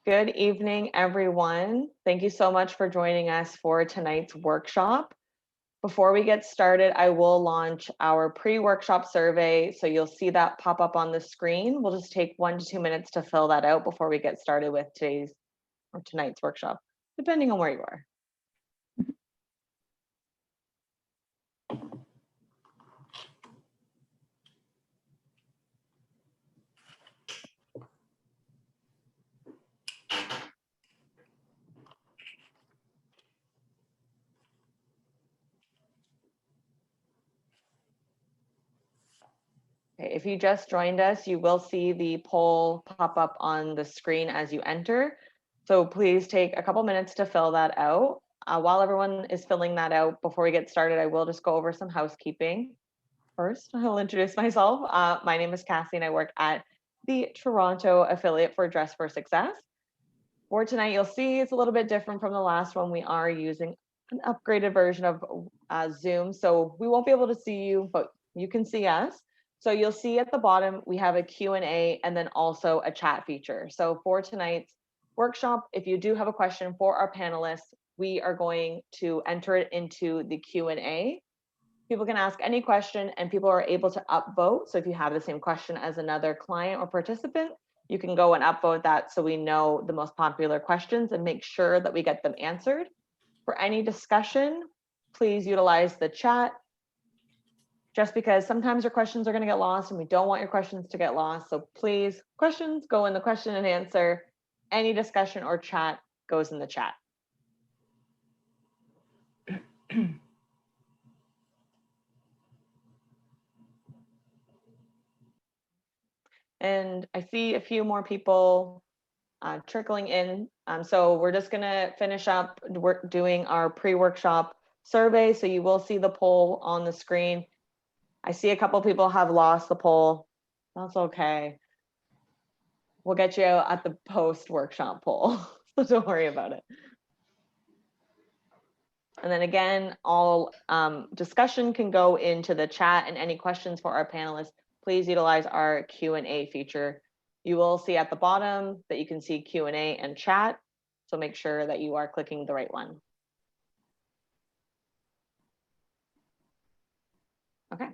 Good evening, everyone. Thank you so much for joining us for tonight's workshop. Before we get started, I will launch our pre-workshop survey, so you'll see that pop up on the screen. We'll just take 1 to 2 minutes to fill that out before we get started with today's or tonight's workshop, depending on where you are. Okay, if you just joined us, you will see the poll pop up on the screen as you enter. So please take a couple minutes to fill that out. While everyone is filling that out, before we get started, I will just go over some housekeeping. First, I'll introduce myself. My name is Cassie and I work at the Toronto affiliate for Dress for Success. For tonight, you'll see it's a little bit different from the last one. We are using an upgraded version of Zoom, so we won't be able to see you, but you can see us. So you'll see at the bottom, we have a Q&A and then also a chat feature. So for tonight's workshop, if you do have a question for our panelists, we are going to enter it into the Q&A. People can ask any question and people are able to upvote. So if you have the same question as another client or participant, you can go and upvote that so we know the most popular questions and make sure that we get them answered. For any discussion, please utilize the chat, just because sometimes your questions are going to get lost and we don't want your questions to get lost. So please, questions go in the question and answer. Any discussion or chat goes in the chat. And I see a few more people trickling in. So we're just gonna finish up doing our pre-workshop survey. So you will see the poll on the screen. I see a couple people have lost the poll. That's okay. We'll get you out at the post-workshop poll, so don't worry about it. And then again, all discussion can go into the chat, and any questions for our panelists, please utilize our Q&A feature. You will see at the bottom that you can see Q&A and chat, so make sure that you are clicking the right one. Okay.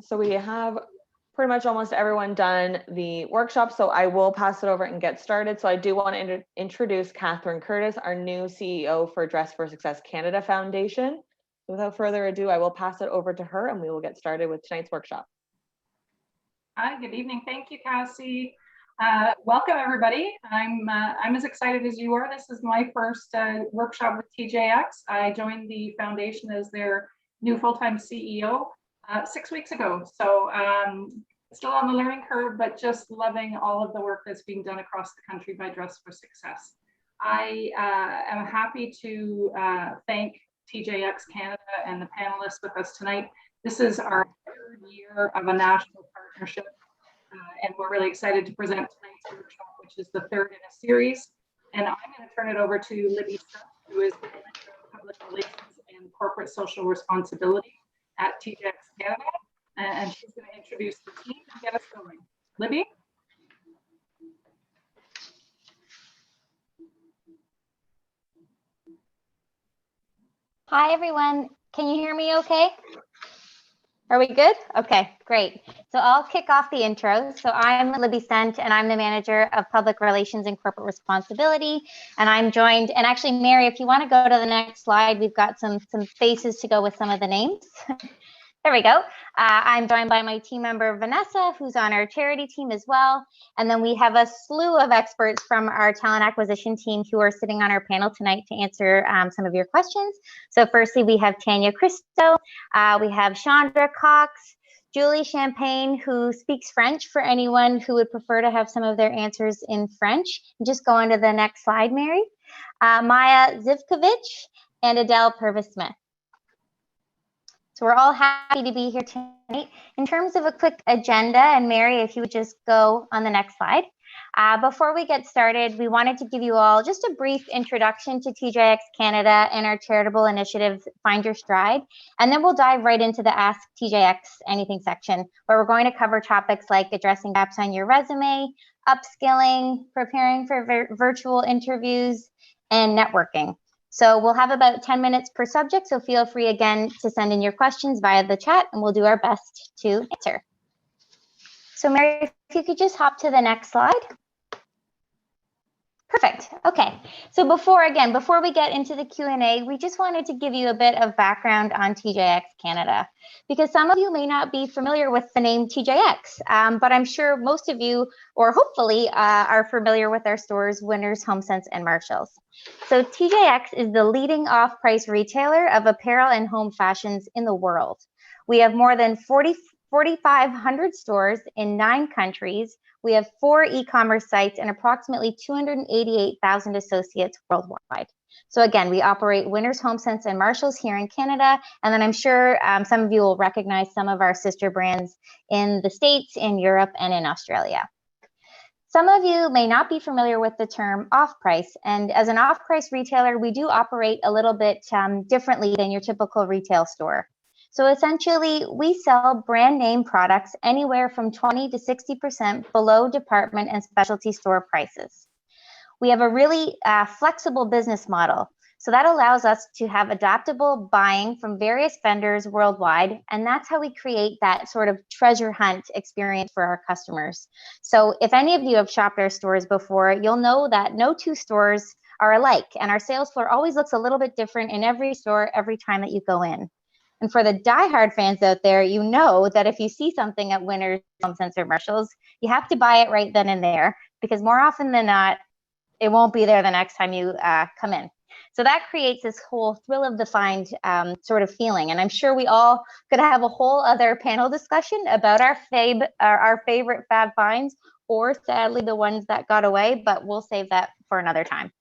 So we have pretty much almost everyone done the workshop, so I will pass it over and get started. So I do want to introduce Catherine Curtis, our new CEO for Dress for Success Canada Foundation. Without further ado, I will pass it over to her and we will get started with tonight's workshop. Hi, good evening. Thank you, Cassie. Welcome, everybody. I'm as excited as you are. This is my first workshop with TJX. I joined the foundation as their new full-time CEO 6 weeks ago. So still on the learning curve, but just loving all of the work that's being done across the country by Dress for Success. I am happy to thank TJX Canada and the panelists with us tonight. This is our third year of a national partnership, and we're really excited to present tonight's workshop, which is the third in a series. And I'm going to turn it over to Libby Stuck, who is the Manager of Public Relations and Corporate Social Responsibility at TJX Canada, and she's going to introduce the team and get us going. Libby? Hi, everyone. Can you hear me okay? Are we good? Okay, great. So I'll kick off the intro. So I'm Libby Stent, and I'm the Manager of Public Relations and Corporate Responsibility. And I'm joined, and actually, Mary, if you want to go to the next slide, we've got some faces to go with some of the names. There we go. I'm joined by my team member, Vanessa, who's on our charity team as well. And then we have a slew of experts from our talent acquisition team who are sitting on our panel tonight to answer some of your questions. So firstly, we have Tanya Christo, we have Chandra Cox, Julie Champagne, who speaks French for anyone who would prefer to have some of their answers in French. Just go on to the next slide, Mary. Maya Zivkovich and Adele Purvis-Smith. So we're all happy to be here tonight. In terms of a quick agenda, and Mary, if you would just go on the next slide. Before we get started, we wanted to give you all just a brief introduction to TJX Canada and our charitable initiative, Find Your Stride. And then we'll dive right into the Ask TJX Anything section, where we're going to cover topics like addressing gaps on your resume, upskilling, preparing for virtual interviews, and networking. So we'll have about 10 minutes per subject, so feel free again to send in your questions via the chat, and we'll do our best to answer. So Mary, if you could just hop to the next slide. Perfect. Okay. So before we get into the Q&A, we just wanted to give you a bit of background on TJX Canada, because some of you may not be familiar with the name TJX, but I'm sure most of you, or hopefully, are familiar with our stores, Winners, HomeSense, and Marshalls. So TJX is the leading off-price retailer of apparel and home fashions in the world. We have more than 4,500 stores in 9 countries. We have 4 e-commerce sites and approximately 288,000 associates worldwide. So again, we operate Winners, HomeSense, and Marshalls here in Canada. And then I'm sure some of you will recognize some of our sister brands in the States, in Europe, and in Australia. Some of you may not be familiar with the term off-price. And as an off-price retailer, we do operate a little bit differently than your typical retail store. So essentially, we sell brand name products anywhere from 20 to 60% below department and specialty store prices. We have a really flexible business model. So that allows us to have adaptable buying from various vendors worldwide. And that's how we create that sort of treasure hunt experience for our customers. So if any of you have shopped our stores before, you'll know that no 2 stores are alike. And our sales floor always looks a little bit different in every store every time that you go in. And for the diehard fans out there, you know that if you see something at Winners, HomeSense, or Marshalls, you have to buy it right then and there, because more often than not, it won't be there the next time you come in. So that creates this whole thrill of the find sort of feeling. And I'm sure we all could have a whole other panel discussion about our favorite fab finds, or sadly the ones that got away, but we'll save that for another time.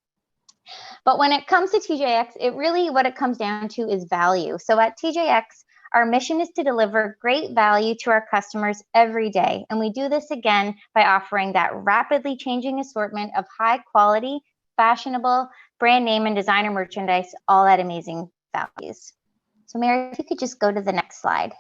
But when it comes to TJX, what it comes down to is value. So at TJX, our mission is to deliver great value to our customers every day. And we do this again by offering that rapidly changing assortment of high quality, fashionable, brand name and designer merchandise, all at amazing values. So Mary, if you could just go to the next slide.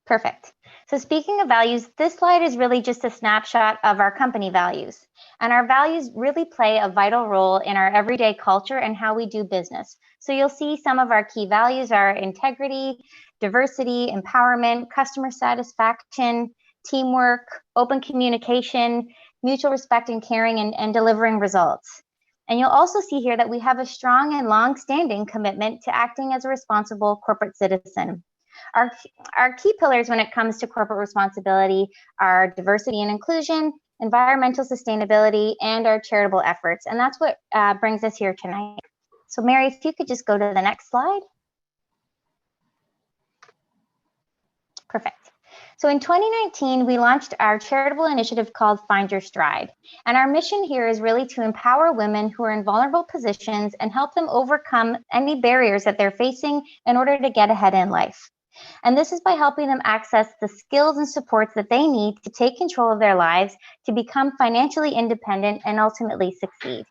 Perfect. So speaking of values, this slide is really just a snapshot of our company values. And our values really play a vital role in our everyday culture and how we do business. So you'll see some of our key values are integrity, diversity, empowerment, customer satisfaction, teamwork, open communication, mutual respect and caring, and delivering results. And you'll also see here that we have a strong and long-standing commitment to acting as a responsible corporate citizen. Our key pillars when it comes to corporate responsibility are diversity and inclusion, environmental sustainability, and our charitable efforts. And that's what brings us here tonight. So Mary, if you could just go to the next slide. Perfect. So in 2019, we launched our charitable initiative called Find Your Stride. And our mission here is really to empower women who are in vulnerable positions and help them overcome any barriers that they're facing in order to get ahead in life. And this is by helping them access the skills and supports that they need to take control of their lives, to become financially independent and ultimately succeed.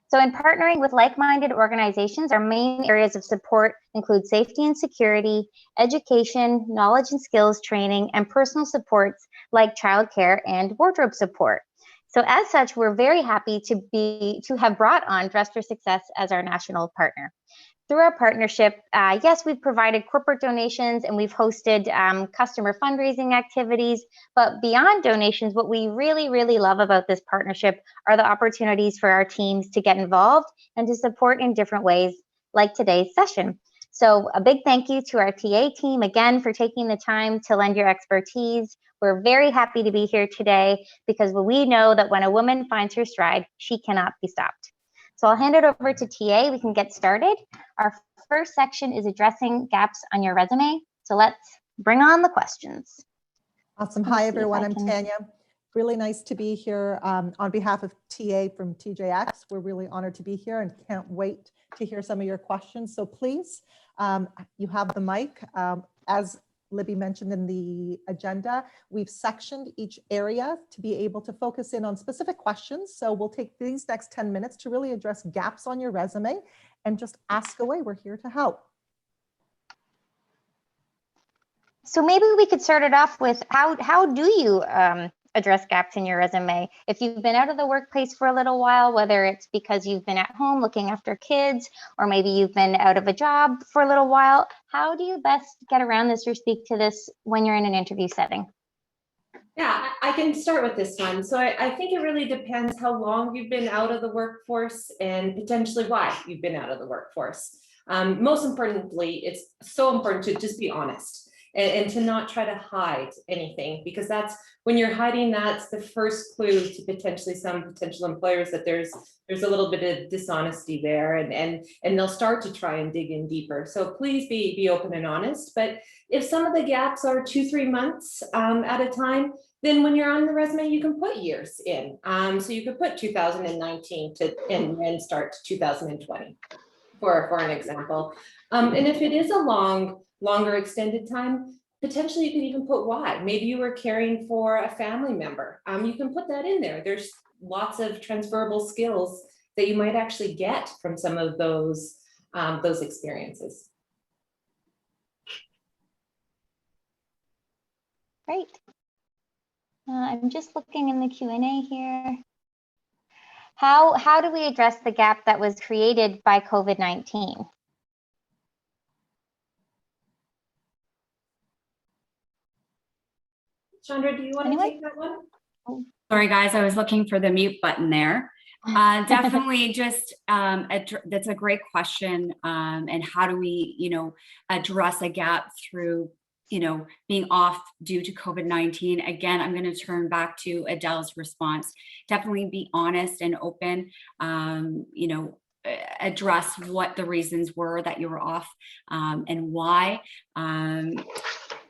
So in partnering with like-minded organizations, our main areas of support include safety and security, education, knowledge and skills training, and personal supports like childcare and wardrobe support. So as such, we're very happy to have brought on Dress for Success as our national partner. Through our partnership, yes, we've provided corporate donations and we've hosted customer fundraising activities, but beyond donations, what we really, really love about this partnership are the opportunities for our teams to get involved and to support in different ways, like today's session. So a big thank you to our TA team again for taking the time to lend your expertise. We're very happy to be here today because we know that when a woman finds her stride, she cannot be stopped. So I'll hand it over to TA. We can get started. Our first section is addressing gaps on your resume. So let's bring on the questions. Awesome. Hi, everyone. I'm Tanya. Really nice to be here on behalf of TA from TJX. We're really honored to be here and can't wait to hear some of your questions. So please, you have the mic. As Libby mentioned in the agenda, we've sectioned each area to be able to focus in on specific questions. So we'll take these next 10 minutes to really address gaps on your resume and just ask away. We're here to help. So maybe we could start it off with how do you address gaps in your resume? If you've been out of the workplace for a little while, whether it's because you've been at home looking after kids, or maybe you've been out of a job for a little while, how do you best get around this or speak to this when you're in an interview setting? Yeah, I can start with this one. So I think it really depends how long you've been out of the workforce and potentially why you've been out of the workforce. Most importantly, it's so important to just be honest. And to not try to hide anything, because that's when you're hiding, that's the first clue to potentially some potential employers that there's a little bit of dishonesty there, and they'll start to try and dig in deeper. So please be open and honest. But if some of the gaps are 2-3 months at a time, then when you're on the resume, you can put years in. So you could put 2019 and start to 2020 for an example. And if it is a longer extended time, potentially you could even put why. Maybe you were caring for a family member. You can put that in there. There's lots of transferable skills that you might actually get from some of those experiences. Great. I'm just looking in the Q&A here. How do we address the gap that was created by COVID-19? Chandra, do you want to take that one? Sorry, guys, I was looking for the mute button there. Definitely just, that's a great question. And how do we, address a gap through, being off due to COVID-19? Again, I'm going to turn back to Adele's response. Definitely be honest and open, address what the reasons were that you were off and why.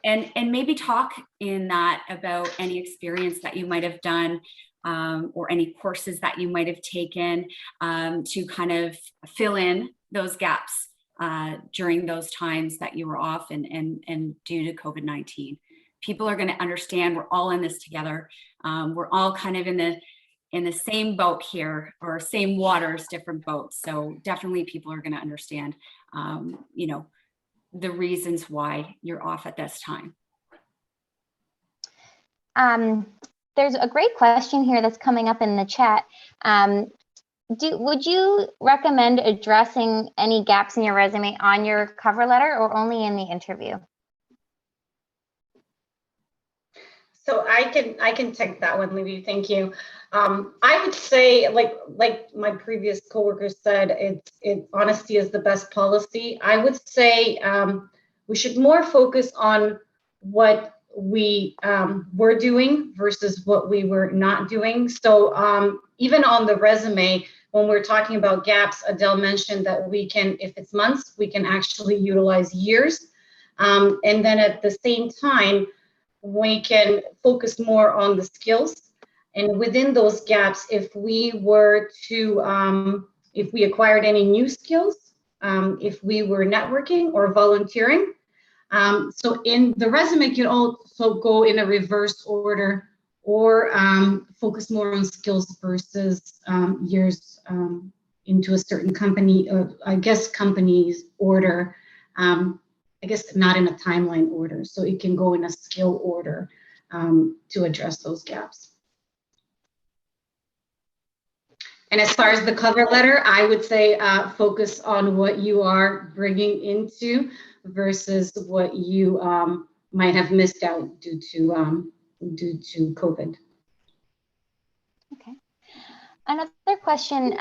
And maybe talk in that about any experience that you might have done or any courses that you might have taken to kind of fill in those gaps during those times that you were off and due to COVID-19. People are going to understand we're all in this together. We're all kind of in the same boat here, or same waters, different boats. So definitely people are going to understand, the reasons why you're off at this time. There's a great question here that's coming up in the chat. Would you recommend addressing any gaps in your resume on your cover letter or only in the interview? So I can take that one, Libby. Thank you. I would say, like my previous coworker said, honesty is the best policy. I would say we should more focus on what we were doing versus what we were not doing. So even on the resume, when we're talking about gaps, Adele mentioned that we can, if it's months, we can actually utilize years. And then at the same time, we can focus more on the skills. And within those gaps, if we were to, if we acquired any new skills, if we were networking or volunteering. So in the resume can also go in a reverse order, or focus more on skills versus years into a certain company, I guess company's order. I guess not in a timeline order, so it can go in a skill order to address those gaps. And as far as the cover letter, I would say focus on what you are bringing into versus what you might have missed out due to COVID. Okay. Another question.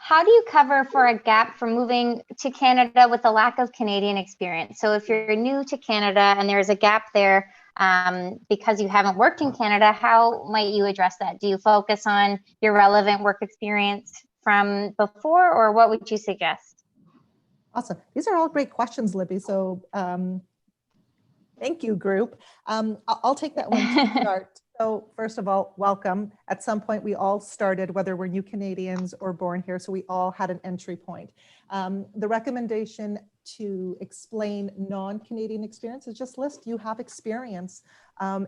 How do you cover for a gap from moving to Canada with a lack of Canadian experience? So if you're new to Canada and there's a gap there because you haven't worked in Canada, how might you address that? Do you focus on your relevant work experience from before, or what would you suggest? Awesome. These are all great questions, Libby. So thank you, group. I'll take that one to start. So first of all, welcome. At some point, we all started, whether we're new Canadians or born here, so we all had an entry point. The recommendation to explain non-Canadian experience is just list you have experience.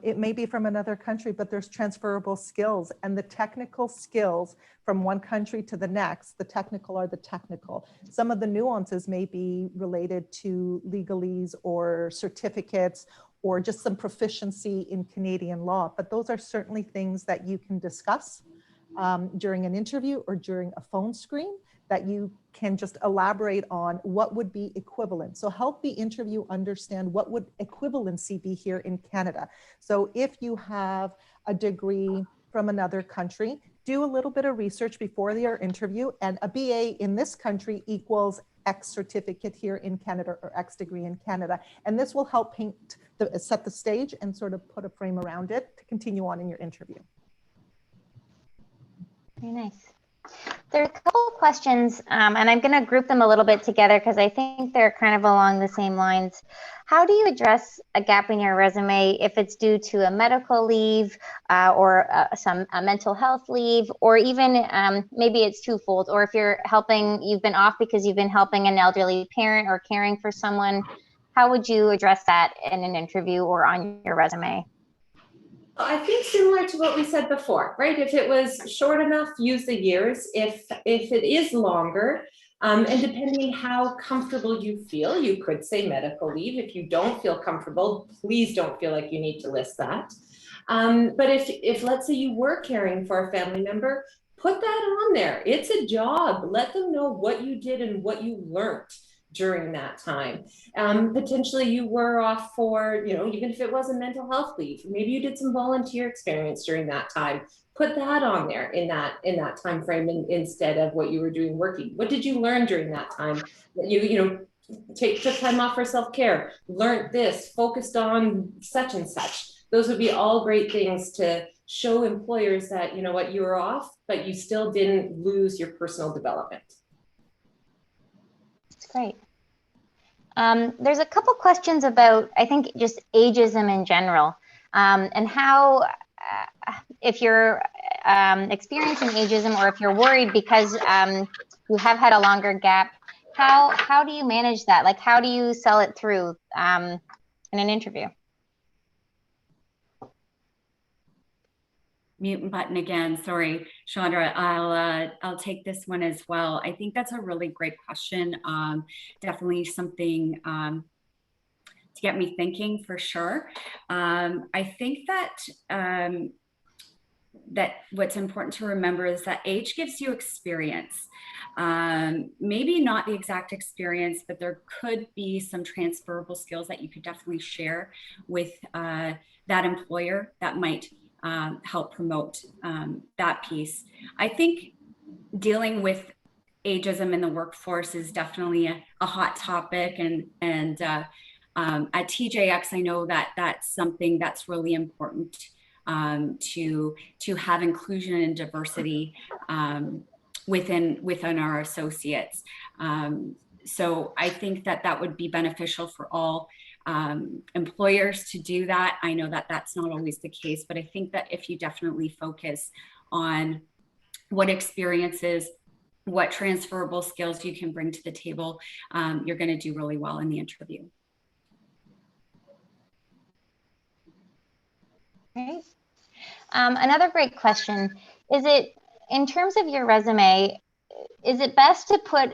It may be from another country, but there's transferable skills, and the technical skills from one country to the next, the technical are the technical. Some of the nuances may be related to legalese or certificates or just some proficiency in Canadian law, but those are certainly things that you can discuss during an interview or during a phone screen, that you can just elaborate on what would be equivalent. So help the interview understand what would equivalency be here in Canada. So if you have a degree from another country, do a little bit of research before your interview, and a BA in this country equals X certificate here in Canada or X degree in Canada. And this will help set the stage and sort of put a frame around it to continue on in your interview. Very nice. There are a couple of questions, and I'm going to group them a little bit together because I think they're kind of along the same lines. How do you address a gap in your resume if it's due to a medical leave or a mental health leave, or even maybe it's twofold, or if you've been off because you've been helping an elderly parent or caring for someone? How would you address that in an interview or on your resume? I think similar to what we said before, right? If it was short enough, use the years. If it is longer, and depending how comfortable you feel, you could say medical leave. If you don't feel comfortable, please don't feel like you need to list that. But if let's say you were caring for a family member, put that on there. It's a job. Let them know what you did and what you learned during that time. Potentially you were off for, even if it was a mental health leave, maybe you did some volunteer experience during that time. Put that on there in that time frame instead of what you were doing working. What did you learn during that time? That you took time off for self-care, learned this, focused on such and such. Those would be all great things to show employers that, you were off, but you still didn't lose your personal development. That's great. There's a couple questions about, I think, just ageism in general, and how, if you're experiencing ageism or if you're worried because you have had a longer gap, how do you manage that? Like, how do you sell it through in an interview? Mute button again. Sorry, Chandra. I'll take this one as well. I think that's a really great question. Definitely something to get me thinking for sure. I think that that what's important to remember is that age gives you experience. Maybe not the exact experience, but there could be some transferable skills that you could definitely share with that employer that might help promote that piece. I think dealing with ageism in the workforce is definitely a hot topic, and at TJX, I know that that's something that's really important to have inclusion and diversity within our associates. So I think that would be beneficial for all employers to do that. I know that that's not always the case, but I think that if you definitely focus on what experiences, what transferable skills you can bring to the table, you're going to do really well in the interview. Great. Another great question, is it, in terms of your resume, is it best to put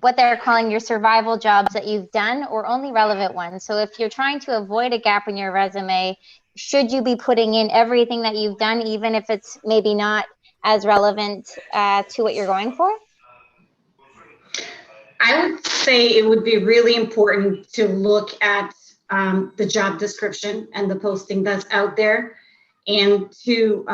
what they're calling your survival jobs that you've done, or only relevant ones? So if you're trying to avoid a gap in your resume, should you be putting in everything that you've done, even if it's maybe not as relevant to what you're going for? I would say it would be really important to look at the job description and the posting that's out there, and to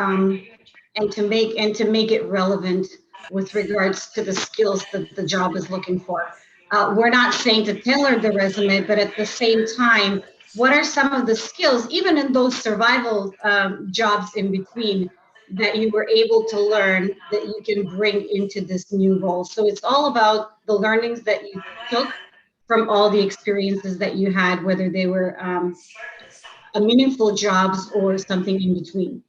make it relevant with regards to the skills that the job is looking for. We're not saying to tailor the resume, but at the same time, what are some of the skills, even in those survival jobs in between, that you were able to learn that you can bring into this new role? So it's all about the learnings that you took from all the experiences that you had, whether they were meaningful jobs or something in between.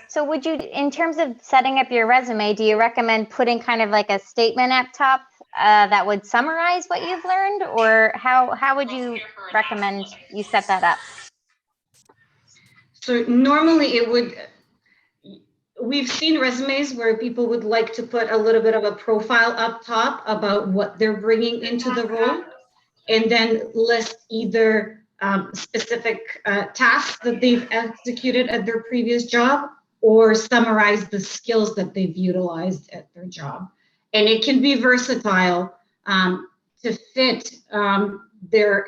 So would you, in terms of setting up your resume, do you recommend putting kind of like a statement up top that would summarize what you've learned, or how would you recommend you set that up? So normally we've seen resumes where people would like to put a little bit of a profile up top about what they're bringing into the role, and then list either specific tasks that they've executed at their previous job, or summarize the skills that they've utilized at their job. And it can be versatile to fit their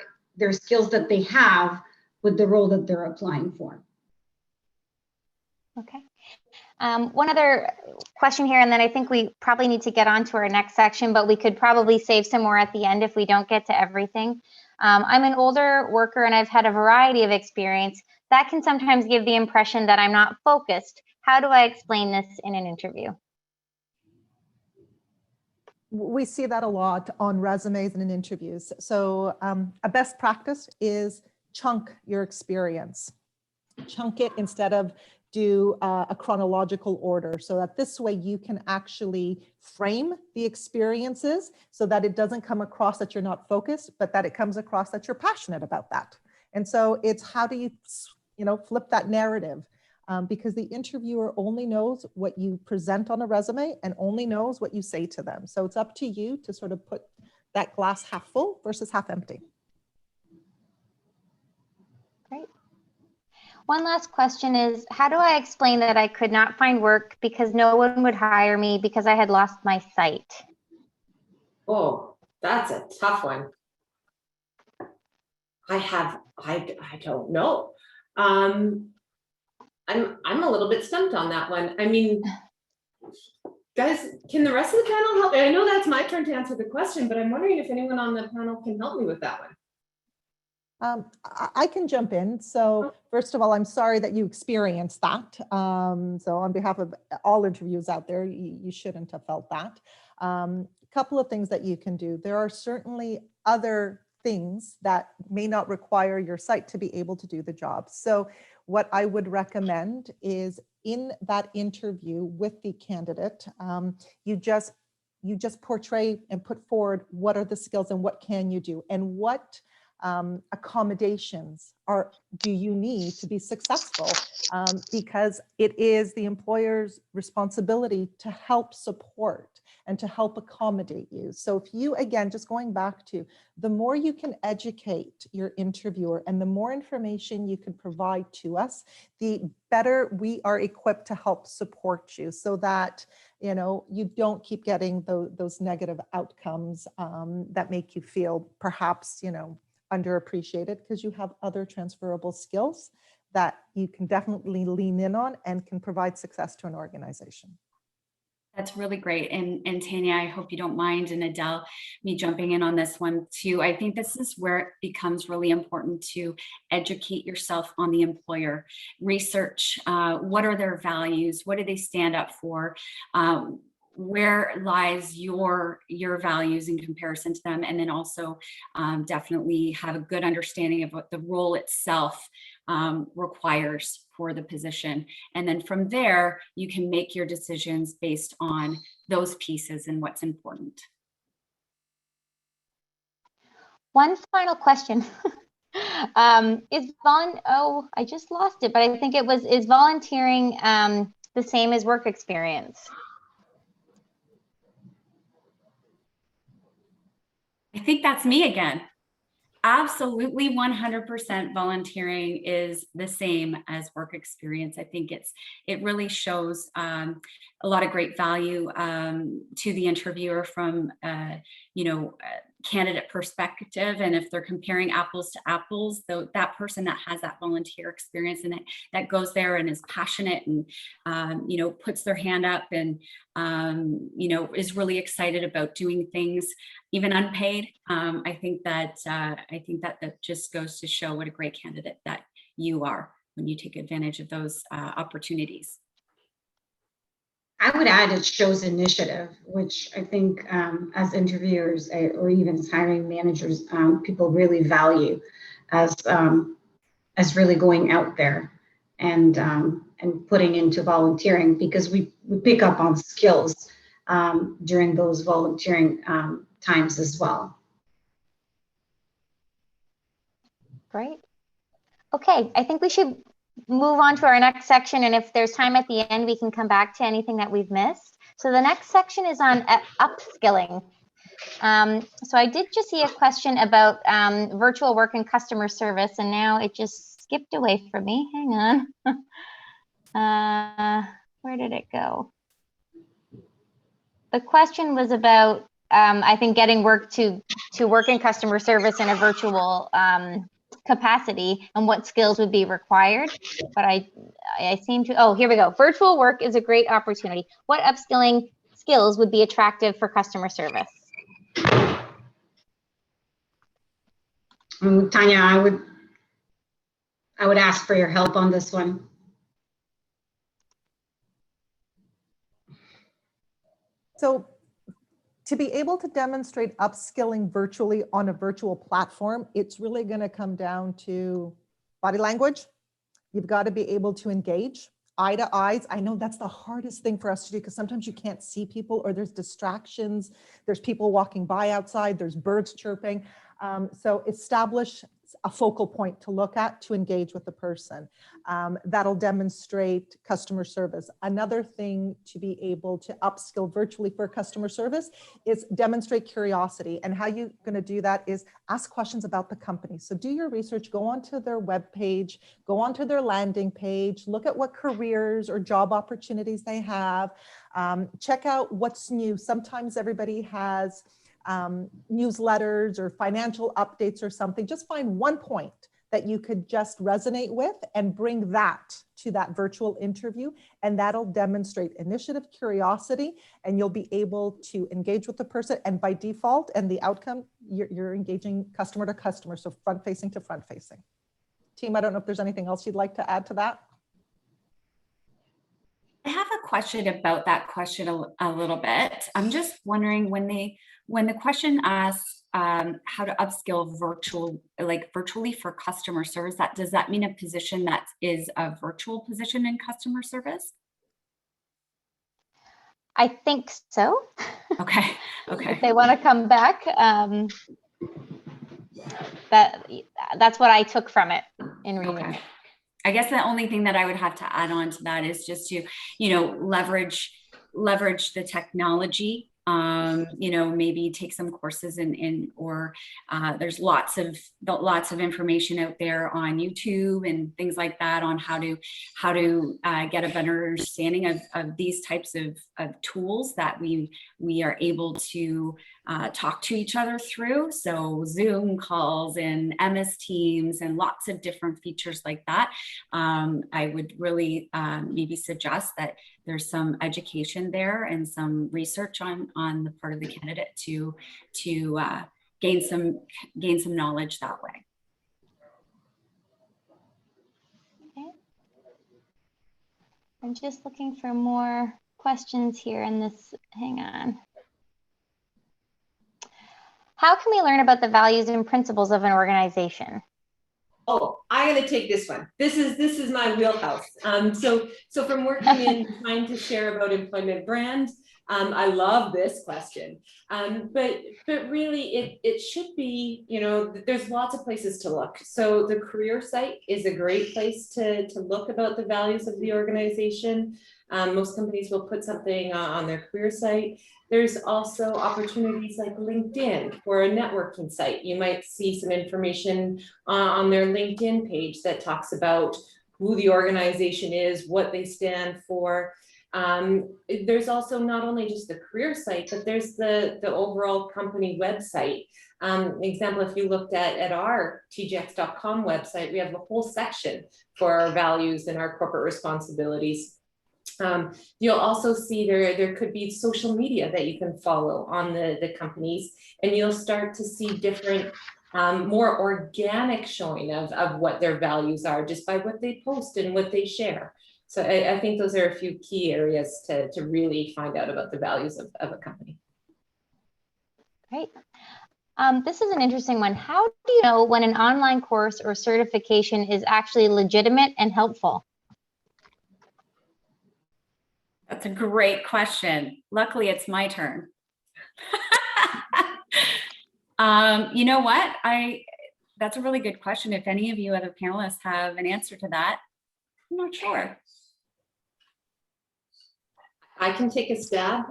skills that they have with the role that they're applying for. Okay. One other question here, and then I think we probably need to get on to our next section, but we could probably save some more at the end if we don't get to everything. I'm an older worker and I've had a variety of experience. That can sometimes give the impression that I'm not focused. How do I explain this in an interview? We see that a lot on resumes and in interviews. So a best practice is chunk your experience. Chunk it instead of do a chronological order, so that this way you can actually frame the experiences so that it doesn't come across that you're not focused, but that it comes across that you're passionate about that. And so it's how do you flip that narrative? Because the interviewer only knows what you present on a resume and only knows what you say to them. So it's up to you to sort of put that glass half full versus half empty. Great. One last question is, how do I explain that I could not find work because no one would hire me because I had lost my sight? Oh, that's a tough one. I don't know. I'm a little bit stumped on that one. I mean, guys, can the rest of the panel help? I know that's my turn to answer the question, but I'm wondering if anyone on the panel can help me with that one. I can jump in. So first of all, I'm sorry that you experienced that. So on behalf of all interviews out there, you shouldn't have felt that. A couple of things that you can do. There are certainly other things that may not require your sight to be able to do the job. So what I would recommend is in that interview with the candidate, you just portray and put forward what are the skills and what can you do and what accommodations do you need to be successful, because it is the employer's responsibility to help support and to help accommodate you. So if you, again, just going back to the more you can educate your interviewer and the more information you can provide to us, the better we are equipped to help support you so that you don't keep getting those negative outcomes that make you feel perhaps underappreciated, because you have other transferable skills that you can definitely lean in on and can provide success to an organization. That's really great. And Tanya, I hope you don't mind, and Adele, me jumping in on this one too. I think this is where it becomes really important to educate yourself on the employer. Research, what are their values? What do they stand up for? Where lies your values in comparison to them? And then also definitely have a good understanding of what the role itself requires for the position. And then from there, you can make your decisions based on those pieces and what's important. One final question. I just lost it, but I think it was, is volunteering the same as work experience? I think that's me again. Absolutely 100% volunteering is the same as work experience. I think it really shows a lot of great value to the interviewer from candidate perspective. And if they're comparing apples to apples, that person that has that volunteer experience and that goes there and is passionate and puts their hand up and is really excited about doing things, even unpaid. I think that just goes to show what a great candidate that you are when you take advantage of those opportunities. I would add it shows initiative, which I think as interviewers or even as hiring managers, people really value as really going out there and putting into volunteering, because we pick up on skills during those volunteering times as well. Great. Okay, I think we should move on to our next section, and if there's time at the end, we can come back to anything that we've missed. So the next section is on upskilling. So I did just see a question about virtual work and customer service, and now it just skipped away from me. Hang on. Where did it go? The question was about, I think, getting work to work in customer service in a virtual capacity and what skills would be required. But I seem to, oh, here we go. Virtual work is a great opportunity. What upskilling skills would be attractive for customer service? Tanya, I would ask for your help on this one. So to be able to demonstrate upskilling virtually on a virtual platform, it's really going to come down to body language. You've got to be able to engage eye to eyes. I know that's the hardest thing for us to do because sometimes you can't see people or there's distractions. There's people walking by outside, there's birds chirping. So establish a focal point to look at to engage with the person. That'll demonstrate customer service. Another thing to be able to upskill virtually for customer service is demonstrate curiosity. And how you're going to do that is ask questions about the company. So do your research, go onto their webpage, go onto their landing page, look at what careers or job opportunities they have, check out what's new. Sometimes everybody has newsletters or financial updates or something. Just find one point that you could just resonate with and bring that to that virtual interview, and that'll demonstrate initiative, curiosity, and you'll be able to engage with the person. And by default and the outcome, you're engaging customer to customer, so front facing to front facing. Team, I don't know if there's anything else you'd like to add to that. I have a question about that question a little bit. I'm just wondering when the question asks how to upskill virtually for customer service, does that mean a position that is a virtual position in customer service? I think so. Okay. Okay. If they want to come back, that's what I took from it in reading it. I guess the only thing that I would have to add on to that is just to, leverage the technology. Maybe take some courses or there's lots of information out there on YouTube and things like that on how to get a better understanding of these types of tools that we are able to talk to each other through. So Zoom calls and MS Teams and lots of different features like that. I would really maybe suggest that there's some education there and some research on the part of the candidate to gain some knowledge that way. Okay. I'm just looking for more questions here in this. Hang on. How can we learn about the values and principles of an organization? Oh, I'm going to take this one. This is my wheelhouse. So from working in trying to share about employment brand, I love this question. But really, it should be, there's lots of places to look. So the career site is a great place to look about the values of the organization. Most companies will put something on their career site. There's also opportunities like LinkedIn or a networking site. You might see some information on their LinkedIn page that talks about who the organization is, what they stand for. There's also not only just the career site, but there's the overall company website. Example, if you looked at our TJX.com website, we have a whole section for our values and our corporate responsibilities. You'll also see there could be social media that you can follow on the companies, and you'll start to see different, more organic showing of what their values are just by what they post and what they share. So I think those are a few key areas to really find out about the values of a company. Great. This is an interesting one. How do you know when an online course or certification is actually legitimate and helpful? That's a great question. Luckily, it's my turn. You know what? That's a really good question. If any of you other panelists have an answer to that, I'm not sure. I can take a stab.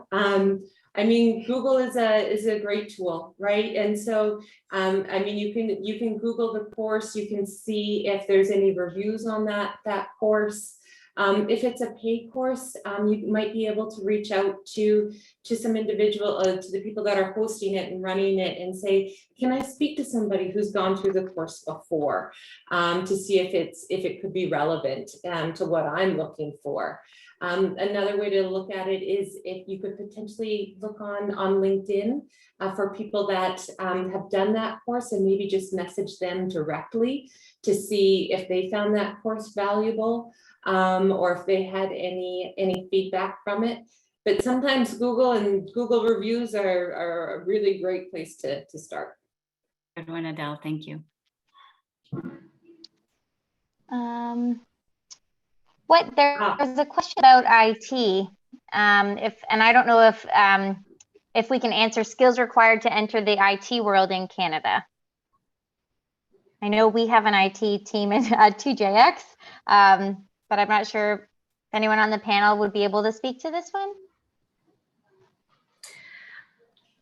I mean, Google is a great tool, right? And so, I mean, you can Google the course. You can see if there's any reviews on that course. If it's a paid course, you might be able to reach out to some individual, to the people that are hosting it and running it, and say, can I speak to somebody who's gone through the course before, to see if it could be relevant to what I'm looking for. Another way to look at it is if you could potentially look on LinkedIn for people that have done that course, and maybe just message them directly to see if they found that course valuable, or if they had any feedback from it. But sometimes Google and Google reviews are a really great place to start. Good one, Adele. Thank you. There's a question about IT. And I don't know if we can answer skills required to enter the IT world in Canada. I know we have an IT team at TJX, but I'm not sure if anyone on the panel would be able to speak to this one.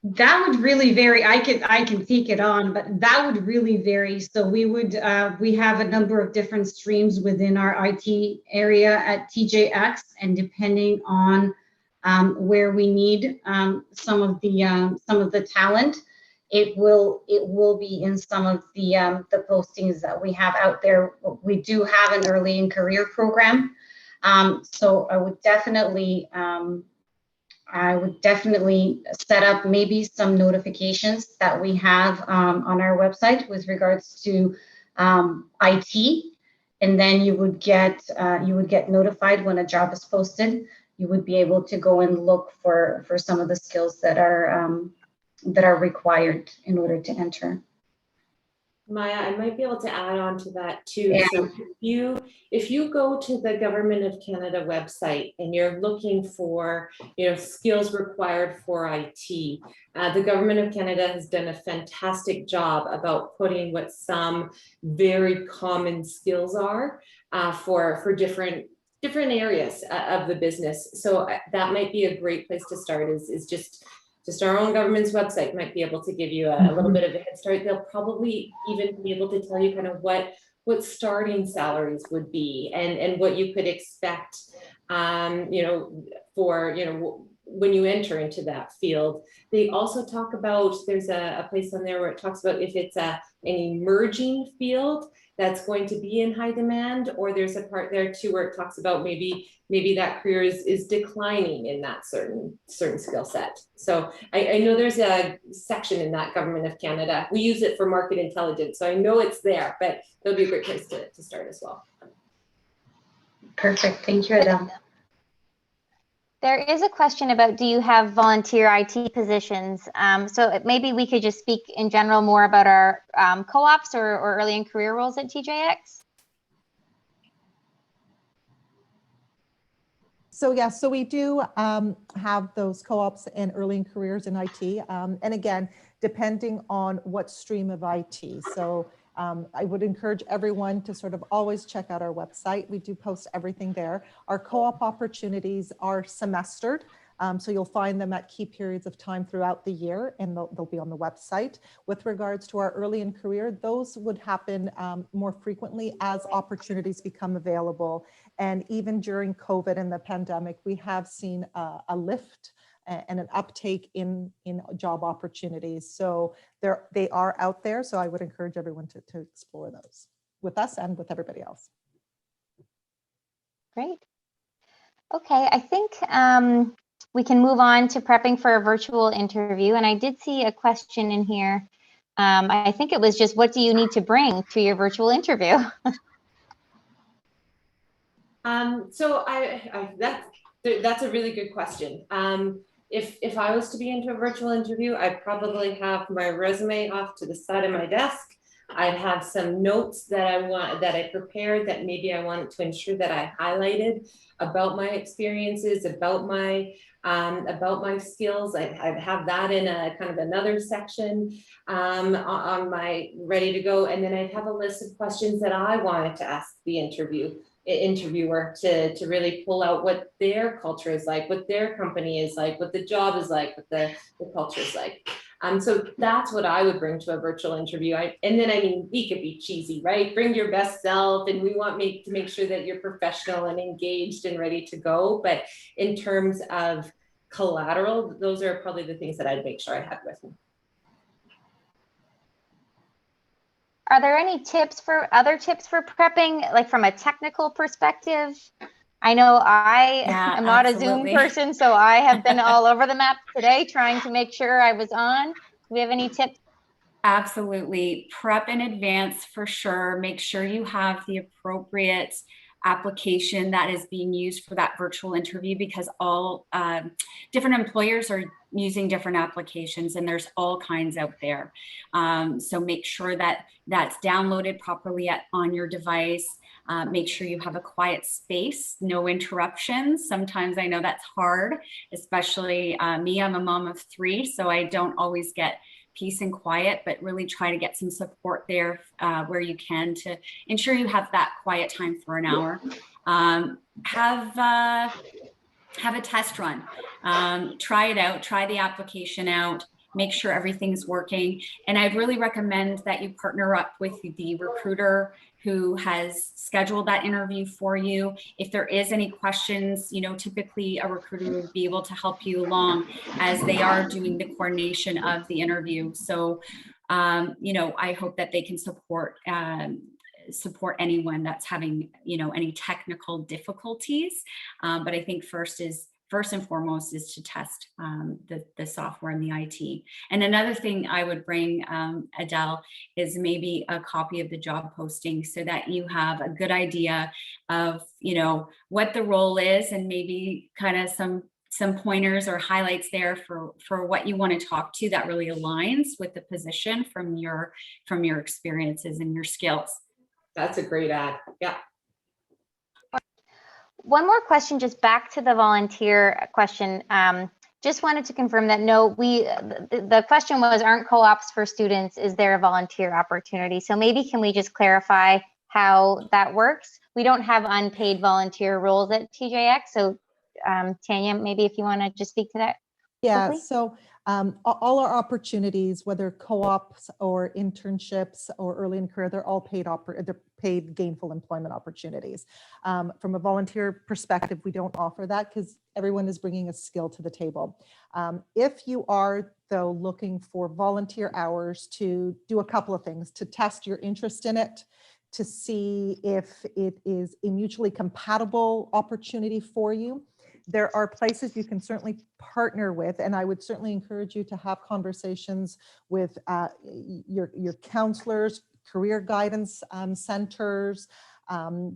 That would really vary. I can take it on, but that would really vary. So we have a number of different streams within our IT area at TJX, and depending on where we need some of the talent, it will be in some of the postings that we have out there. We do have an early in career program, so I would definitely set up maybe some notifications that we have on our website with regards to IT, and then you would get notified when a job is posted. You would be able to go and look for some of the skills that are required in order to enter. Maya, I might be able to add on to that too. Yeah. So if you go to the Government of Canada website and you're looking for, skills required for IT, the Government of Canada has done a fantastic job about putting what some very common skills are for different areas of the business. So that might be a great place to start, is just our own government's website might be able to give you a little bit of a head start. They'll probably even be able to tell you kind of what starting salaries would be, and what you could expect, for, when you enter into that field. They also talk about, there's a place on there where it talks about if it's an emerging field that's going to be in high demand, or there's a part there too where it talks about maybe that career is declining in that certain skill set. So I know there's a section in that Government of Canada. We use it for market intelligence, so I know it's there, but that'll be a great place to start as well. Perfect. Thank you, Adele. There is a question about, do you have volunteer IT positions? So maybe we could just speak in general more about our co-ops or early in career roles at TJX. So yeah, so we do have those co-ops and early in careers in IT. And again, depending on what stream of IT. So I would encourage everyone to sort of always check out our website. We do post everything there. Our co-op opportunities are semestered. So you'll find them at key periods of time throughout the year, and they'll be on the website. With regards to our early in career, those would happen more frequently as opportunities become available. And even during COVID and the pandemic, we have seen a lift and an uptake in job opportunities. So they are out there. So I would encourage everyone to explore those with us and with everybody else. Great. Okay, I think we can move on to prepping for a virtual interview. And I did see a question in here. I think it was just, what do you need to bring to your virtual interview? So that's a really good question. If I was to be into a virtual interview, I'd probably have my resume off to the side of my desk. I'd have some notes that I prepared that maybe I wanted to ensure that I highlighted about my experiences, about my skills. I'd have that in a kind of another section on my ready to go. And then I'd have a list of questions that I wanted to ask the interviewer to really pull out what their culture is like, what their company is like, what the job is like, what the culture is like. So that's what I would bring to a virtual interview. And then, I mean, we could be cheesy, right? Bring your best self, and we want to make sure that you're professional and engaged and ready to go. But in terms of collateral, those are probably the things that I'd make sure I had with me. Are there any other tips for prepping, like from a technical perspective? I know I am not absolutely. a Zoom person, so I have been all over the map today trying to make sure I was on. Do we have any tips? Absolutely. Prep in advance for sure. Make sure you have the appropriate application that is being used for that virtual interview, because all different employers are using different applications, and there's all kinds out there. So make sure that that's downloaded properly on your device. Make sure you have a quiet space, no interruptions. Sometimes I know that's hard, especially me, I'm a mom of 3, so I don't always get peace and quiet, but really try to get some support there where you can to ensure you have that quiet time for an hour. Have a test run. Try it out, try the application out, make sure everything's working. And I'd really recommend that you partner up with the recruiter who has scheduled that interview for you. If there is any questions, you know, typically a recruiter would be able to help you along as they are doing the coordination of the interview. So, you know, I hope that they can support anyone that's having, you know, any technical difficulties. But I think first and foremost is to test the software and the IT. And another thing I would bring, Adele, is maybe a copy of the job posting so that you have a good idea of, you know, what the role is, and maybe kind of some pointers or highlights there for what you want to talk to that really aligns with the position from your experiences and your skills. That's a great ad. Yeah. One more question, just back to the volunteer question. Just wanted to confirm that no, the question was, aren't co-ops for students? Is there a volunteer opportunity? So maybe can we just clarify how that works? We don't have unpaid volunteer roles at TJX. So Tanya, maybe if you want to just speak to that. Yeah, quickly. so all our opportunities, whether co-ops or internships or early in career, they're all paid gainful employment opportunities. From a volunteer perspective, we don't offer that because everyone is bringing a skill to the table. If you are, though, looking for volunteer hours to do a couple of things, to test your interest in it, to see if it is a mutually compatible opportunity for you, there are places you can certainly partner with, and I would certainly encourage you to have conversations with your counselors, career guidance centers,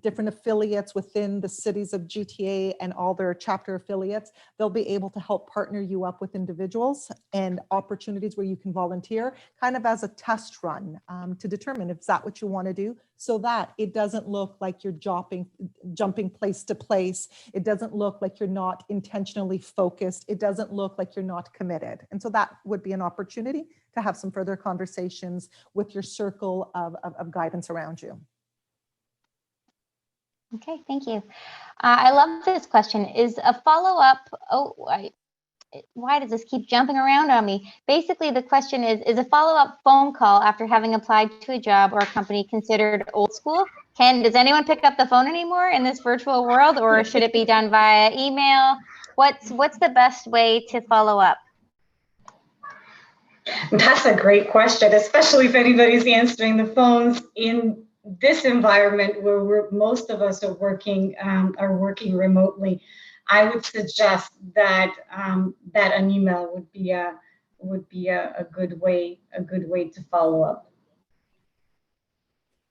different affiliates within the cities of GTA and all their chapter affiliates. They'll be able to help partner you up with individuals and opportunities where you can volunteer, kind of as a test run to determine if that's what you want to do, so that it doesn't look like you're jumping place to place. It doesn't look like you're not intentionally focused. It doesn't look like you're not committed. And so that would be an opportunity to have some further conversations with your circle of guidance around you. Okay, thank you. I love this question. Is a follow-up, why does this keep jumping around on me? Basically, the question is a follow-up phone call after having applied to a job or a company considered old school? Does anyone pick up the phone anymore in this virtual world, or should it be done via email? What's the best way to follow up? That's a great question, especially if anybody's answering the phones in this environment where most of us are working remotely. I would suggest that that an email would be a good way to follow up.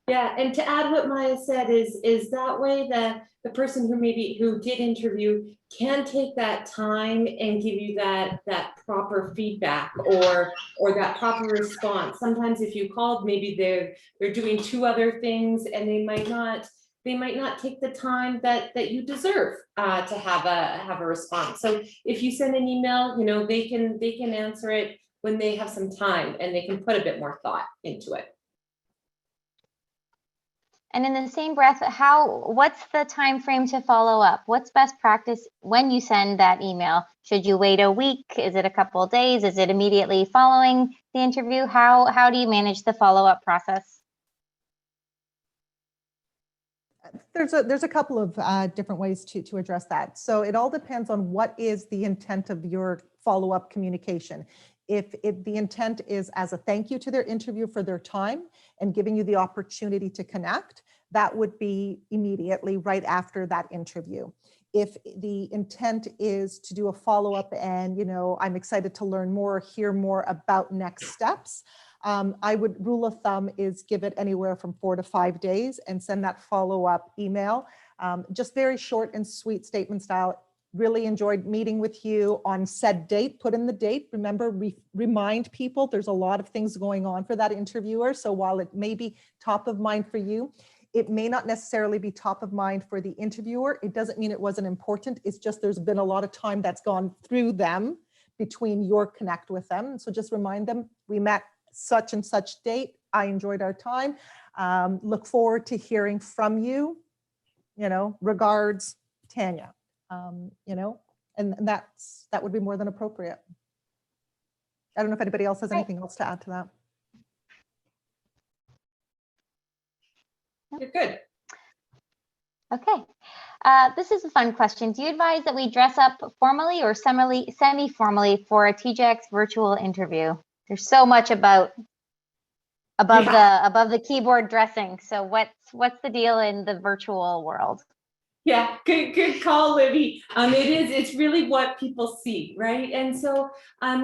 Yeah, and to add what Maya said is that way the person who did interview can take that time and give you that proper feedback or that proper response. Sometimes if you called, maybe they're doing 2 other things and they might not take the time that you deserve to have a response. So if you send an email, you know, they can answer it when they have some time and they can put a bit more thought into it. And in the same breath, what's the time frame to follow up? What's best practice when you send that email? Should you wait a week? Is it a couple of days? Is it immediately following the interview? How do you manage the follow-up process? There's a couple of different ways to address that. So it all depends on what is the intent of your follow-up communication. If the intent is as a thank you to their interview for their time and giving you the opportunity to connect, that would be immediately right after that interview. If the intent is to do a follow-up and, you know, I'm excited to learn more, hear more about next steps, rule of thumb is give it anywhere from 4 to 5 days and send that follow-up email. Just very short and sweet statement style. Really enjoyed meeting with you on said date. Put in the date. Remember, remind people there's a lot of things going on for that interviewer. So while it may be top of mind for you, it may not necessarily be top of mind for the interviewer. It doesn't mean it wasn't important. It's just there's been a lot of time that's gone through them between your connect with them. So just remind them, we met such and such date. I enjoyed our time. Look forward to hearing from you. You know, regards, Tanya. You know, and that would be more than appropriate. I don't know if anybody else has anything else to add to that. You're good. Okay. This is a fun question. Do you advise that we dress up formally or semi-formally for a TJX virtual interview? There's so much above the keyboard dressing. So what's the deal in the virtual world? Yeah, good call, Libby. It's really what people see, right? And so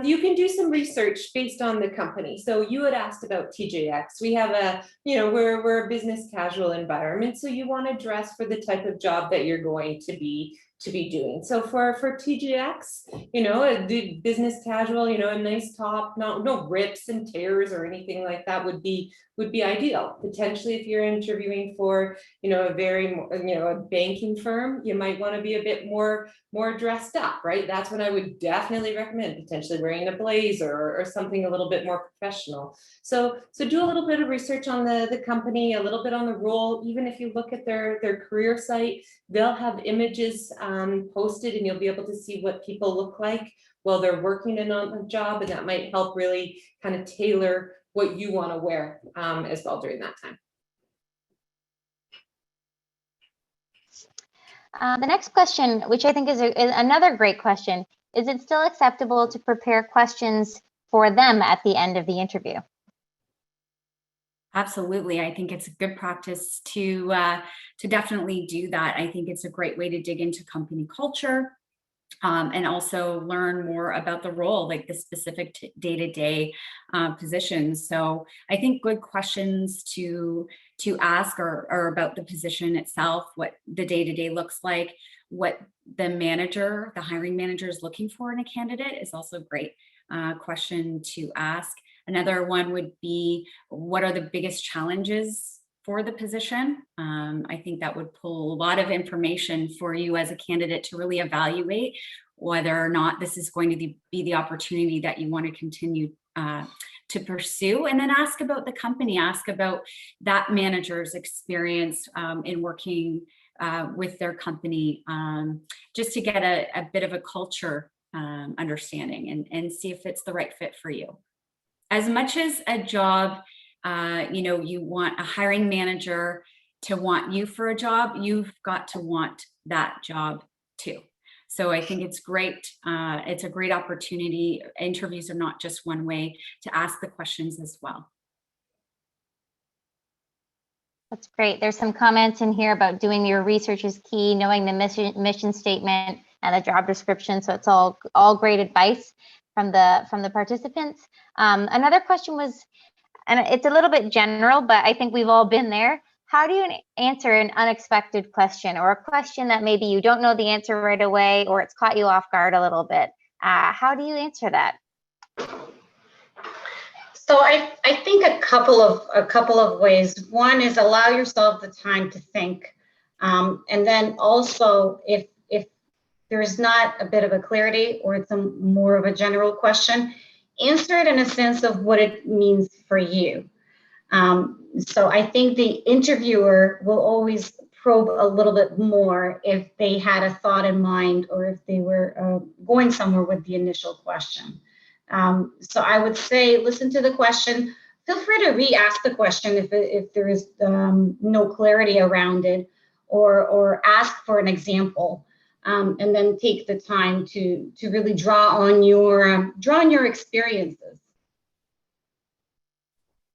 you can do some research based on the company. So you had asked about TJX. We have we're a business casual environment. So you want to dress for the type of job that you're going to be doing. So for TJX, you know, the business casual, you know, a nice top, no rips and tears or anything like that would be ideal. Potentially, if you're interviewing for, you know, a banking firm, you might want to be a bit more dressed up, right? That's what I would definitely recommend, potentially wearing a blazer or something a little bit more professional. So do a little bit of research on the company, a little bit on the role. Even if you look at their career site, they'll have images posted and you'll be able to see what people look like while they're working in on the job, and that might help really kind of tailor what you want to wear as well during that time. The next question, which I think is another great question, is it still acceptable to prepare questions for them at the end of the interview? Absolutely. I think it's a good practice to definitely do that. I think it's a great way to dig into company culture and also learn more about the role, like the specific day-to-day positions. So I think good questions to ask are about the position itself, what the day-to-day looks like, what the hiring manager is looking for in a candidate is also a great question to ask. Another one would be, what are the biggest challenges for the position? I think that would pull a lot of information for you as a candidate to really evaluate whether or not this is going to be the opportunity that you want to continue to pursue. And then ask about the company, ask about that manager's experience in working with their company, just to get a bit of a culture understanding and see if it's the right fit for you. As much as a job, you want a hiring manager to want you for a job, you've got to want that job too. So I think it's great. It's a great opportunity. Interviews are not just one way to ask the questions as well. That's great. There's some comments in here about doing your research is key, knowing the mission statement and the job description. So it's all great advice from the participants. Another question was, And it's a little bit general, but I think we've all been there. How do you answer an unexpected question, or a question that maybe you don't know the answer right away, or it's caught you off guard a little bit? How do you answer that? So I think a couple of ways. One is allow yourself the time to think, and then also if there's not a bit of a clarity, or it's more of a general question, answer it in a sense of what it means for you. So I think the interviewer will always probe a little bit more if they had a thought in mind, or if they were going somewhere with the initial question. So I would say, listen to the question. Feel free to re-ask the question if there is no clarity around it, or ask for an example, and then take the time to really draw on your experiences.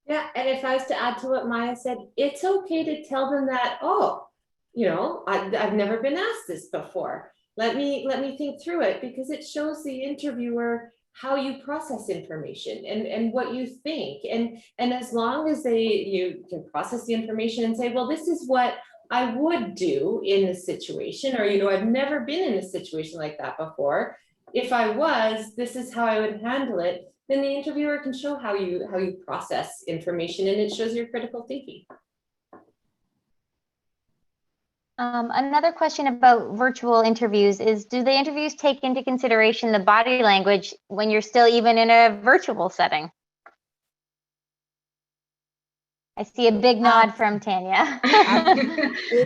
Yeah, and if I was to add to what Maya said, it's okay to tell them that, oh, you know, I've never been asked this before. Let me think through it, because it shows the interviewer how you process information and what you think. And as long as you can process the information and say, well, this is what I would do in this situation, or, you know, I've never been in a situation like that before. If I was, this is how I would handle it. Then the interviewer can show how you process information, and it shows your critical thinking. Another question about virtual interviews is, do the interviews take into consideration the body language when you're still even in a virtual setting? I see a big nod from Tanya.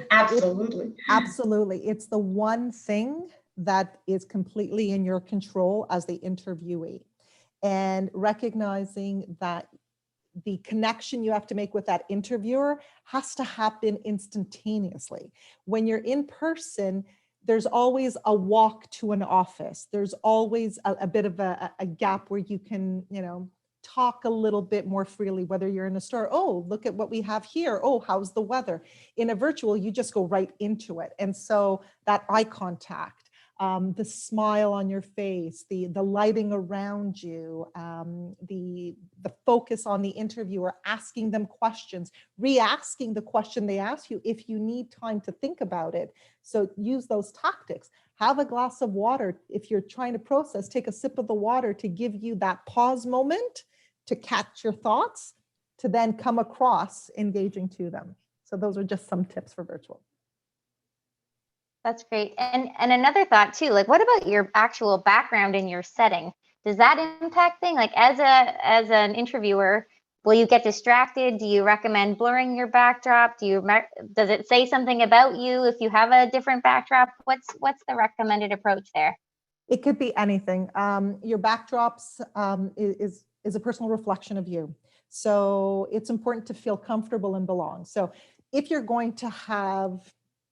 Absolutely. Absolutely. It's the one thing that is completely in your control as the interviewee. And recognizing that the connection you have to make with that interviewer has to happen instantaneously. When you're in person, there's always a walk to an office. There's always a bit of a gap where you can, you know, talk a little bit more freely, whether you're in a store. Oh, look at what we have here. Oh, how's the weather? In a virtual, you just go right into it. And so that eye contact, the smile on your face, the lighting around you, the focus on the interviewer, asking them questions, re-asking the question they ask you if you need time to think about it. So use those tactics. Have a glass of water. If you're trying to process, take a sip of the water to give you that pause moment to catch your thoughts, to then come across engaging to them. So those are just some tips for virtual. That's great. And another thought too, like, what about your actual background in your setting? Does that impact things? Like, as an interviewer, will you get distracted? Do you recommend blurring your backdrop? Does it say something about you if you have a different backdrop? What's the recommended approach there? It could be anything. Your backdrops is a personal reflection of you. So it's important to feel comfortable and belong. So if you're going to have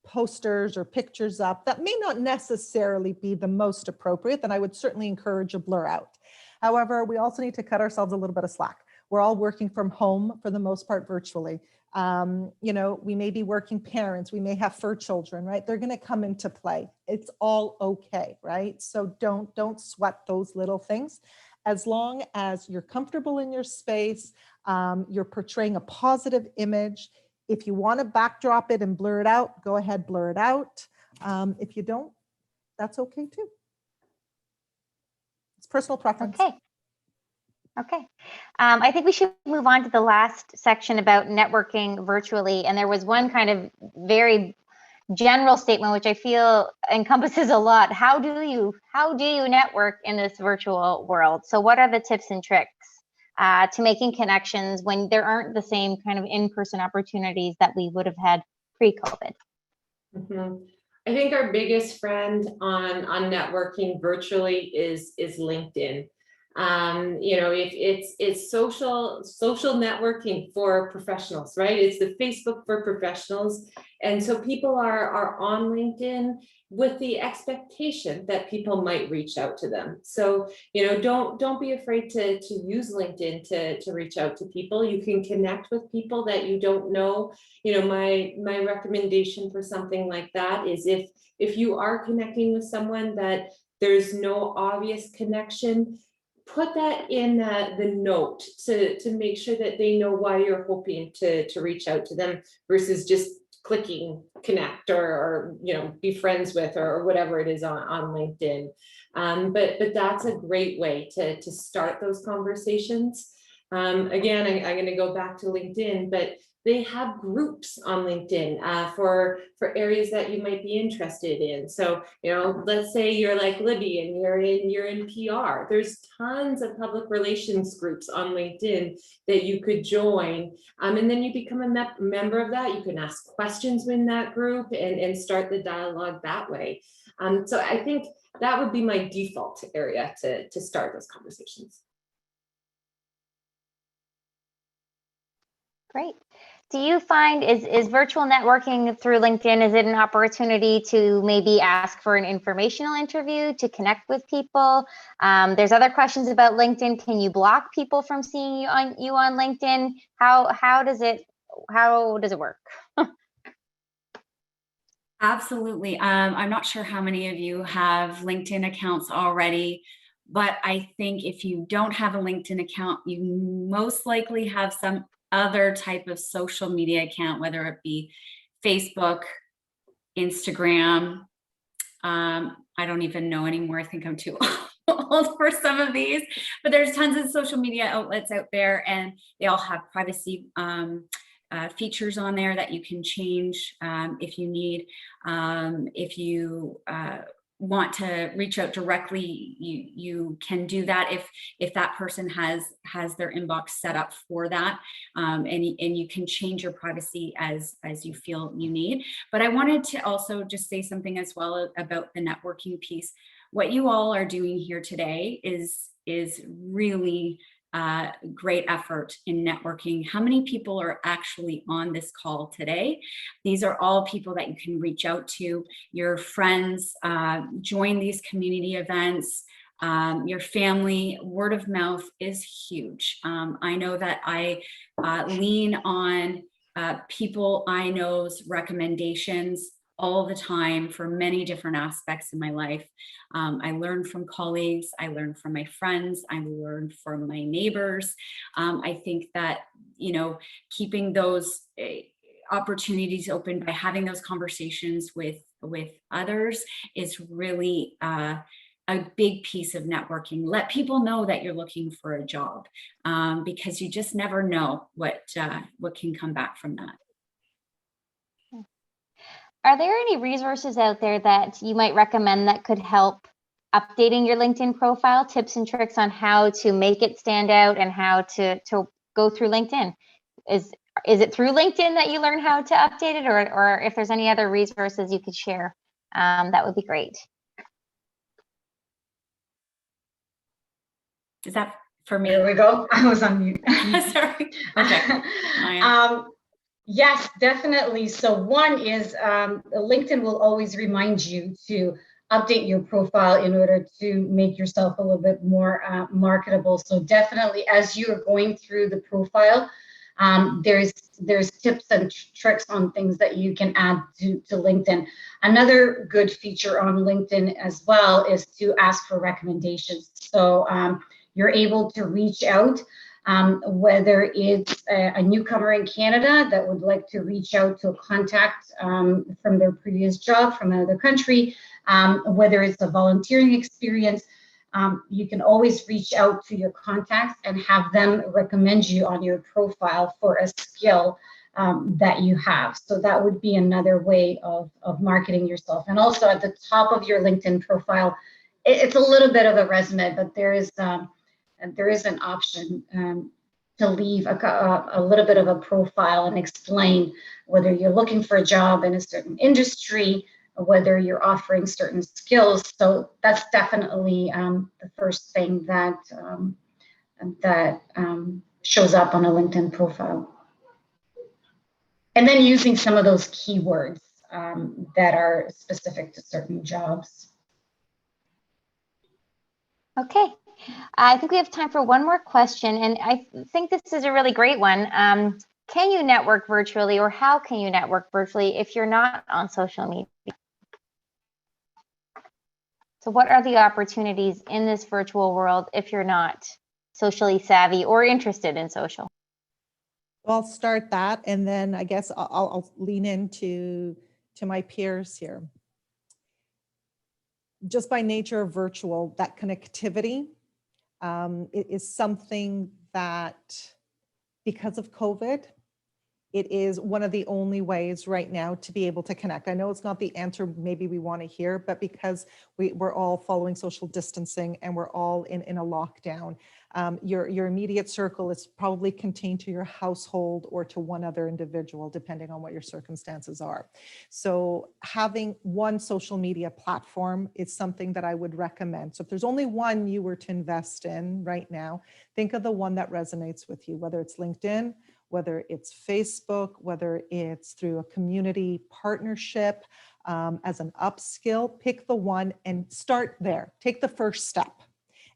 posters or pictures up that may not necessarily be the most appropriate, then I would certainly encourage a blur out. However, we also need to cut ourselves a little bit of slack. We're all working from home for the most part virtually. You know, we may be working parents, we may have fur children, right? They're going to come into play. It's all okay, right? So don't sweat those little things. As long as you're comfortable in your space, you're portraying a positive image. If you want to backdrop it and blur it out, go ahead, blur it out. If you don't, that's okay too. It's personal preference. Okay. I think we should move on to the last section about networking virtually. And there was one kind of very general statement, which I feel encompasses a lot. How do you network in this virtual world? So what are the tips and tricks to making connections when there aren't the same kind of in-person opportunities that we would have had pre-COVID? Mm-hmm. I think our biggest friend on networking virtually is LinkedIn. You know, if it's social networking for professionals, right? It's the Facebook for professionals. And so people are on LinkedIn with the expectation that people might reach out to them. So, you know, don't be afraid to use LinkedIn to reach out to people. You can connect with people that you don't know. You know, my recommendation for something like that is if you are connecting with someone that there's no obvious connection, put that in the note to make sure that they know why you're hoping to reach out to them versus just clicking connect or be friends with or whatever it is on LinkedIn. But that's a great way to start those conversations. Again, I'm going to go back to LinkedIn, but they have groups on LinkedIn for areas that you might be interested in. So, let's say you're like Libby and you're in PR. There's tons of public relations groups on LinkedIn that you could join. And then you become a member of that. You can ask questions in that group and start the dialogue that way. So I think that would be my default area to start those conversations. Great. Do you find is virtual networking through LinkedIn, is it an opportunity to maybe ask for an informational interview, to connect with people? There's other questions about LinkedIn. Can you block people from seeing you on LinkedIn? How does it work? Absolutely. I'm not sure how many of you have LinkedIn accounts already, but I think if you don't have a LinkedIn account, you most likely have some other type of social media account, whether it be Facebook, Instagram. I don't even know anymore. I think I'm too old for some of these, but there's tons of social media outlets out there, and they all have privacy features on there that you can change if you need. If you want to reach out directly, you can do that if that person has their inbox set up for that, and you can change your privacy as you feel you need. But I wanted to also just say something as well about the networking piece. What you all are doing here today is really great effort in networking. How many people are actually on this call today? These are all people that you can reach out to, your friends, join these community events, your family. Word of mouth is huge. I know that I lean on people I know's recommendations all the time for many different aspects in my life. I learn from colleagues, I learn from my friends, I learn from my neighbors. I think that, keeping those opportunities open by having those conversations with others is really a big piece of networking. Let people know that you're looking for a job, because you just never know what can come back from that. Are there any resources out there that you might recommend that could help updating your LinkedIn profile, tips and tricks on how to make it stand out and how to go through LinkedIn? Is it through LinkedIn that you learn how to update it, or if there's any other resources you could share, that would be great. Is that for me? There we go. I was on mute. Sorry. Okay. Yes, definitely. So one is LinkedIn will always remind you to update your profile in order to make yourself a little bit more marketable. So definitely, as you are going through the profile, there's tips and tricks on things that you can add to LinkedIn. Another good feature on LinkedIn as well is to ask for recommendations. So you're able to reach out, whether it's a newcomer in Canada that would like to reach out to a contact from their previous job from another country, whether it's a volunteering experience. You can always reach out to your contacts and have them recommend you on your profile for a skill that you have. So that would be another way of marketing yourself. And also at the top of your LinkedIn profile, it's a little bit of a resume, but there is an option to leave a little bit of a profile and explain whether you're looking for a job in a certain industry, whether you're offering certain skills. So that's definitely the first thing that shows up on a LinkedIn profile. And then using some of those keywords that are specific to certain jobs. Okay, I think we have time for one more question, and I think this is a really great one. Can you network virtually, or how can you network virtually if you're not on social media? So what are the opportunities in this virtual world if you're not socially savvy or interested in social? I'll start that, and then I guess I'll lean into my peers here. Just by nature of virtual, that connectivity it is something that, because of COVID, it is one of the only ways right now to be able to connect. I know it's not the answer maybe we want to hear, but because we're all following social distancing and we're all in a lockdown, your immediate circle is probably contained to your household or to one other individual, depending on what your circumstances are. So having one social media platform is something that I would recommend. So if there's only one you were to invest in right now, think of the one that resonates with you, whether it's LinkedIn, whether it's Facebook, whether it's through a community partnership, as an upskill, pick the one and start there. Take the first step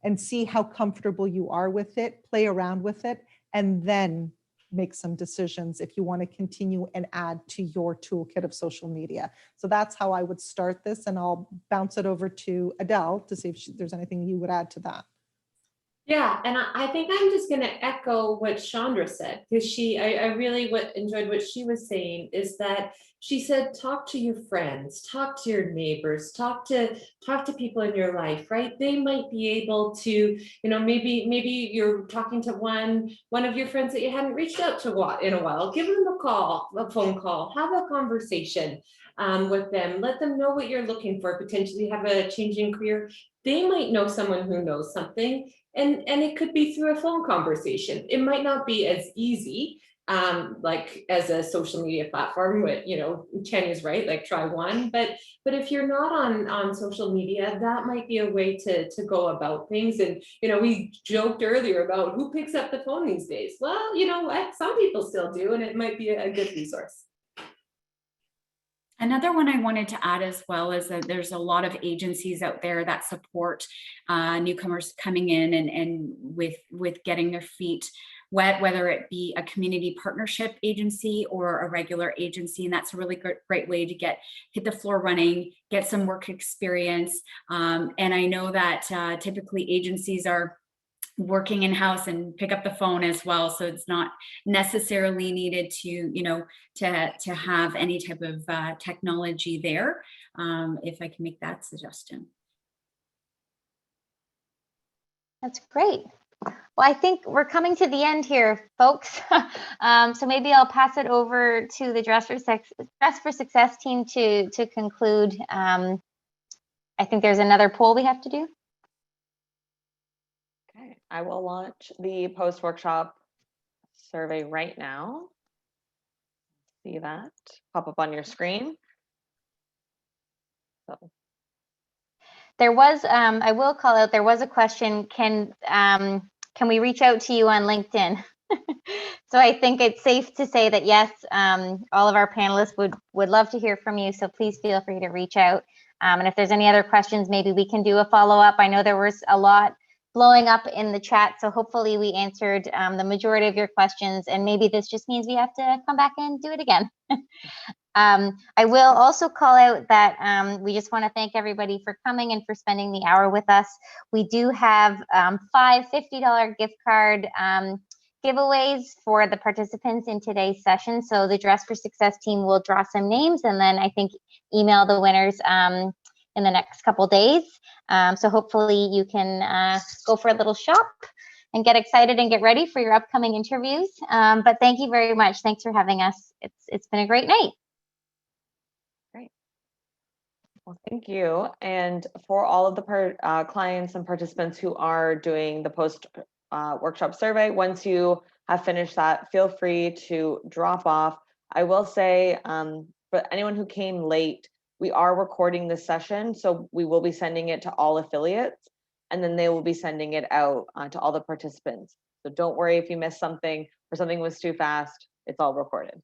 and see how comfortable you are with it, play around with it, and then make some decisions if you want to continue and add to your toolkit of social media. So that's how I would start this, and I'll bounce it over to Adele to see if there's anything you would add to that. Yeah, and I think I'm just going to echo what Chandra said, because I really enjoyed what she was saying, is that she said, talk to your friends, talk to your neighbors, talk to people in your life, right? They might be able to, maybe you're talking to one of your friends that you hadn't reached out to in a while. Give them a phone call, have a conversation with them, let them know what you're looking for, potentially have a changing career. They might know someone who knows something. And it could be through a phone conversation. It might not be as easy, like as a social media platform, but Tanya's right, like try one, but if you're not on social media, that might be a way to go about things. And we joked earlier about who picks up the phone these days. Well, you know what, some people still do, and it might be a good resource. Another one I wanted to add as well is that there's a lot of agencies out there that support newcomers coming in and with getting their feet wet, whether it be a community partnership agency or a regular agency. And that's a really great way to hit the floor running, get some work experience. And I know that typically agencies are working in-house and pick up the phone as well, so it's not necessarily needed to to have any type of technology there, if I can make that suggestion. That's great. Well, I think we're coming to the end here, folks. So maybe I'll pass it over to the Dress for Success team to conclude. I think there's another poll we have to do. Okay, I will launch the post-workshop survey right now. See that pop up on your screen. So. There was, I will call out, there was a question, can we reach out to you on LinkedIn? So I think it's safe to say that yes, all of our panelists would love to hear from you, so please feel free to reach out. And if there's any other questions, maybe we can do a follow-up. I know there was a lot blowing up in the chat, so hopefully we answered the majority of your questions, and maybe this just means we have to come back and do it again. I will also call out that we just want to thank everybody for coming and for spending the hour with us. We do have 5 $50 gift card giveaways for the participants in today's session. So the Dress for Success team will draw some names and then I think email the winners in the next couple days. So hopefully you can go for a little shop and get excited and get ready for your upcoming interviews. But thank you very much. Thanks for having us. It's been a great night. Great. Well, thank you. And for all of the clients and participants who are doing the post-workshop survey, once you have finished that, feel free to drop off. I will say, for anyone who came late, we are recording this session, so we will be sending it to all affiliates, and then they will be sending it out to all the participants. So don't worry if you missed something or something was too fast, it's all recorded.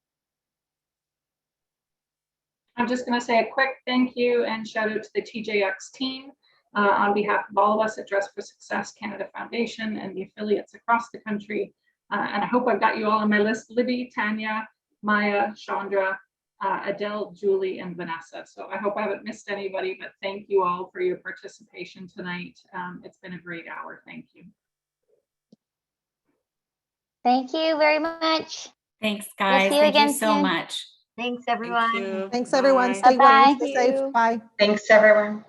I'm just going to say a quick thank you and shout out to the TJX team on behalf of all of us at Dress for Success Canada Foundation and the affiliates across the country. And I hope I've got you all on my list: Libby, Tanya, Maya, Chandra, Adele, Julie, and Vanessa. So I hope I haven't missed anybody, but thank you all for your participation tonight. It's been a great hour. Thank you. Thank you very much. Thanks, guys. see you Thank you again so soon. much. Thanks, everyone. Thank you. Thanks, everyone. Bye. Stay well, Bye-bye. stay safe. Bye. Thanks, everyone.